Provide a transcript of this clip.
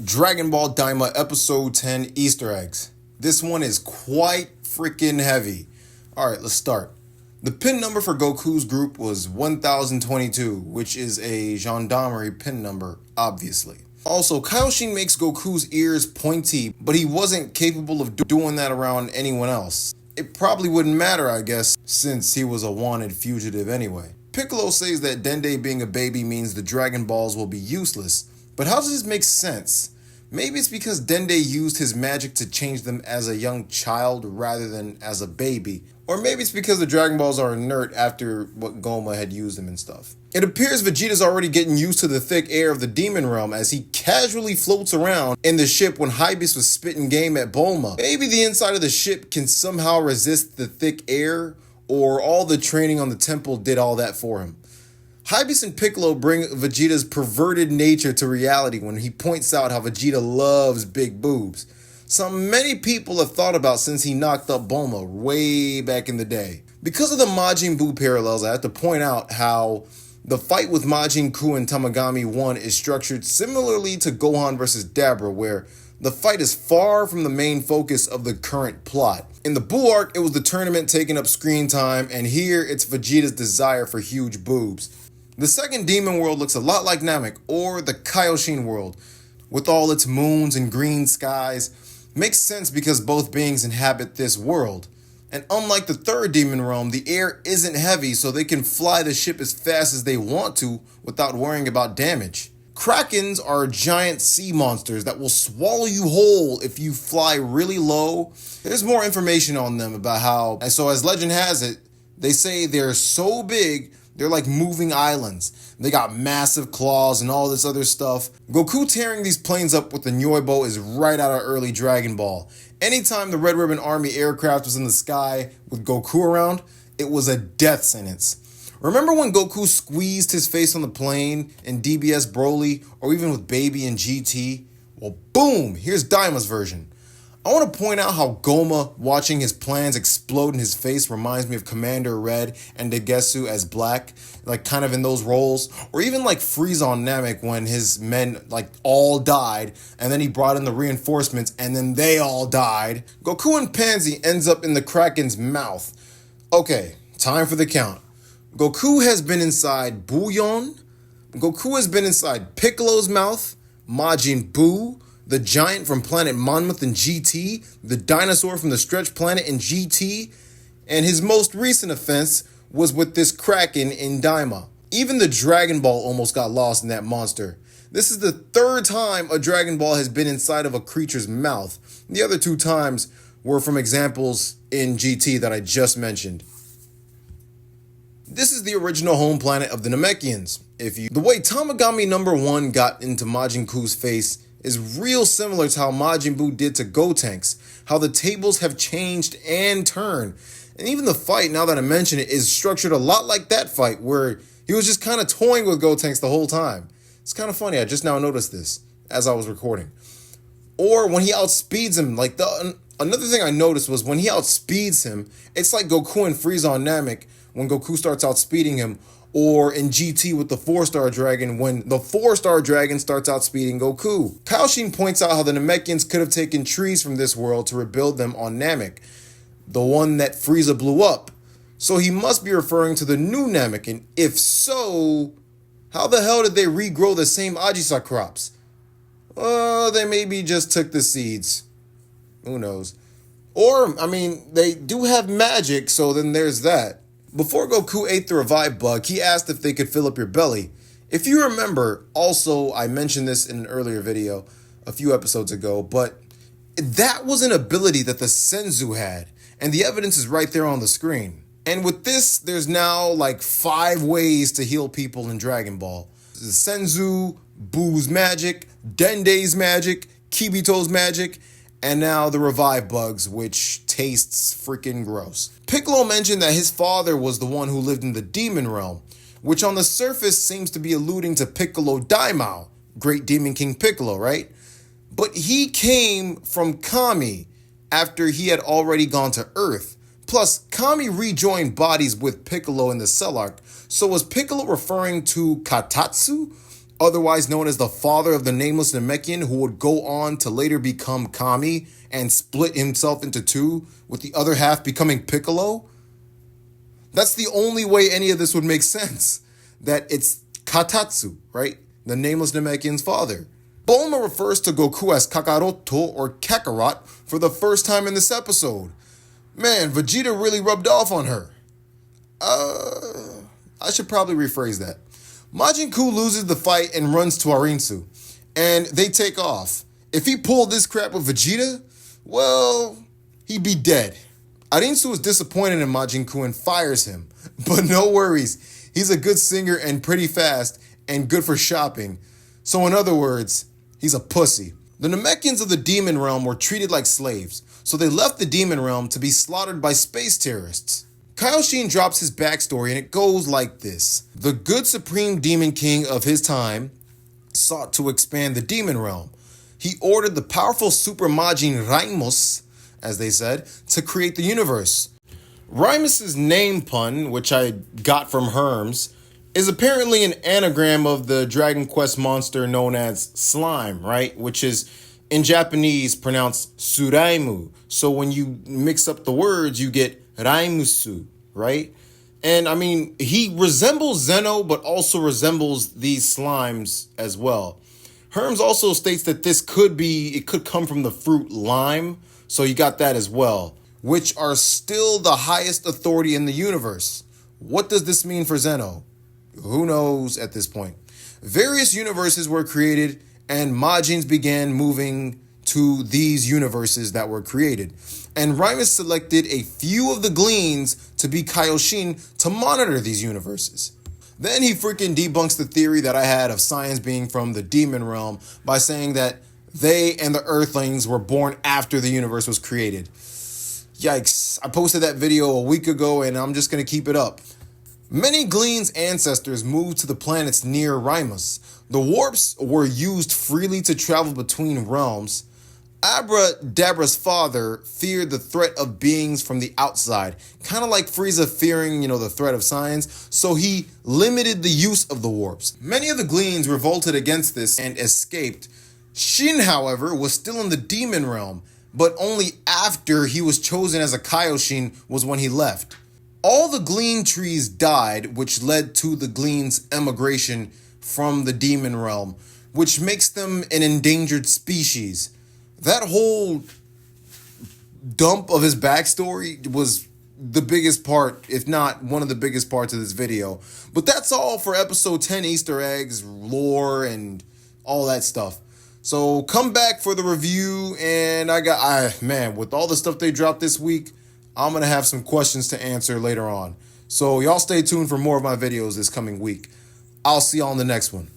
Dragon Ball DAIMA Episode 10 Easter Eggs. This one is quite freaking heavy. Alright, let's start. The pin number for Goku's group was 1022, which is a gendarmerie pin number, obviously. Also, Kaioshin makes Goku's ears pointy, but he wasn't capable of doing that around anyone else. It probably wouldn't matter, I guess, since he was a wanted fugitive anyway. Piccolo says that Dende being a baby means the Dragon Balls will be useless, but how does this make sense? Maybe it's because Dende used his magic to change them as a young child rather than as a baby. Or maybe it's because the Dragon Balls are inert after what Goma had used them and stuff. It appears Vegeta's already getting used to the thick air of the Demon Realm as he casually floats around in the ship when Hybius was spitting game at Bulma. Maybe the inside of the ship can somehow resist the thick air, or all the training on the temple did all that for him. Hybius and Piccolo bring Vegeta's perverted nature to reality when he points out how Vegeta loves big boobs. Something many people have thought about since he knocked up Bulma way back in the day. Because of the Majin Buu parallels, I have to point out how the fight with Majin Buu and Tamagami 1 is structured similarly to Gohan vs. Dabra, where the fight is far from the main focus of the current plot. In the Buu arc, it was the tournament taking up screen time, and here it's Vegeta's desire for huge boobs. The second demon world looks a lot like Namek, or the Kaioshin world, with all its moons and green skies. Makes sense because both beings inhabit this world. And unlike the third demon realm, the air isn't heavy, so they can fly the ship as fast as they want to without worrying about damage. Krakens are giant sea monsters that will swallow you whole if you fly really low. There's more information on them about how, and so as legend has it, they say they're so big, they're like moving islands. They got massive claws and all this other stuff. Goku tearing these planes up with the Nyoibo is right out of early Dragon Ball. Anytime the Red Ribbon Army aircraft was in the sky with Goku around, it was a death sentence. Remember when Goku squeezed his face on the plane in DBS Broly, or even with Baby in GT? Well, boom, here's Daima's version. I want to point out how Goma watching his plans explode in his face reminds me of Commander Red and Degetsu as Black, like kind of in those roles. Or even like Frieza on Namek when his men like all died and then he brought in the reinforcements and then they all died. Goku and Pansy ends up in the Kraken's mouth. Okay, time for the count. Goku has been inside Bouillon. Goku has been inside Piccolo's mouth, Majin Buu, the giant from planet Monmouth in GT, the dinosaur from the Stretch Planet in GT, and his most recent offense was with this Kraken in Daima. Even the Dragon Ball almost got lost in that monster. This is the third time a Dragon Ball has been inside of a creature's mouth. The other two times were from examples in GT that I just mentioned. This is the original home planet of the Namekians. The way Tamagami number 1 got into Majin Buu's face is real similar to how Majin Buu did to Gotenks, how the tables have changed and turned. And even the fight, now that I mention it, is structured a lot like that fight where he was just kind of toying with Gotenks the whole time. It's kind of funny, I just now noticed this as I was recording. Or when he outspeeds him, another thing I noticed was when he outspeeds him, it's like Goku and Frieza on Namek when Goku starts outspeeding him, or in GT with the 4-star dragon when the 4-star dragon starts outspeeding Goku. Kaioshin points out how the Namekians could have taken trees from this world to rebuild them on Namek, the one that Frieza blew up. So he must be referring to the new Namek, and if so, how the hell did they regrow the same Ajisa crops? They maybe just took the seeds. Who knows? Or, they do have magic, so then there's that. Before Goku ate the revive bug, he asked if they could fill up your belly. If you remember, also, I mentioned this in an earlier video a few episodes ago, but that was an ability that the Senzu had, and the evidence is right there on the screen. And with this, there's now 5 ways to heal people in Dragon Ball. The Senzu, Buu's magic, Dende's magic, Kibito's magic, and now the revive bugs, which tastes freaking gross. Piccolo mentioned that his father was the one who lived in the demon realm, which on the surface seems to be alluding to Piccolo Daimao, Great Demon King Piccolo, right? But he came from Kami after he had already gone to Earth. Plus, Kami rejoined bodies with Piccolo in the Cell Arc, so was Piccolo referring to Katatsu? otherwise known as the father of the nameless Namekian, who would go on to later become Kami and split himself into two, with the other half becoming Piccolo. That's the only way any of this would make sense. That it's Katatsu, right? The nameless Namekian's father. Bulma refers to Goku as Kakaroto or Kakarot for the first time in this episode. Man, Vegeta really rubbed off on her. I should probably rephrase that. Majin Buu loses the fight and runs to Arinsu, and they take off. If he pulled this crap with Vegeta, well, he'd be dead. Arinsu is disappointed in Majin Buu and fires him, but no worries. He's a good singer and pretty fast and good for shopping. So in other words, he's a pussy. The Namekians of the Demon Realm were treated like slaves, so they left the Demon Realm to be slaughtered by space terrorists. Kaioshin drops his backstory and it goes like this. The good Supreme Demon King of his time sought to expand the Demon Realm. He ordered the powerful Super Majin RYMUS, as they said, to create the universe. RYMUS' name pun, which I got from Herms, is apparently an anagram of the Dragon Quest monster known as Slime, right? Which is, in Japanese, pronounced Suraimu. So when you mix up the words, you get Raimusu, right? And I mean, he resembles Zeno, but also resembles these slimes as well. Herms also states that it could come from the fruit lime. So you got that as well, which are still the highest authority in the universe. What does this mean for Zeno? Who knows at this point? Various universes were created and Majins began moving to these universes that were created. And RYMUS selected a few of the Gleans to be Kaioshin to monitor these universes. Then he freaking debunks the theory that I had of science being from the Demon Realm by saying that they and the Earthlings were born after the universe was created. Yikes. I posted that video a week ago and I'm just going to keep it up. Many Glean's ancestors moved to the planets near RYMUS. The warps were used freely to travel between realms. Abradabra's father feared the threat of beings from the outside, kind of like Frieza fearing, the threat of science, so he limited the use of the warps. Many of the Gleans revolted against this and escaped. Shin, however, was still in the Demon Realm, but only after he was chosen as a Kaioshin was when he left. All the Glean trees died, which led to the Glean's emigration from the Demon Realm, which makes them an endangered species. That whole dump of his backstory was the biggest part, if not one of the biggest parts of this video. But that's all for episode 10 Easter eggs, lore, and all that stuff. So come back for the review, and with all the stuff they dropped this week, I'm going to have some questions to answer later on. So y'all stay tuned for more of my videos this coming week. I'll see y'all in the next one.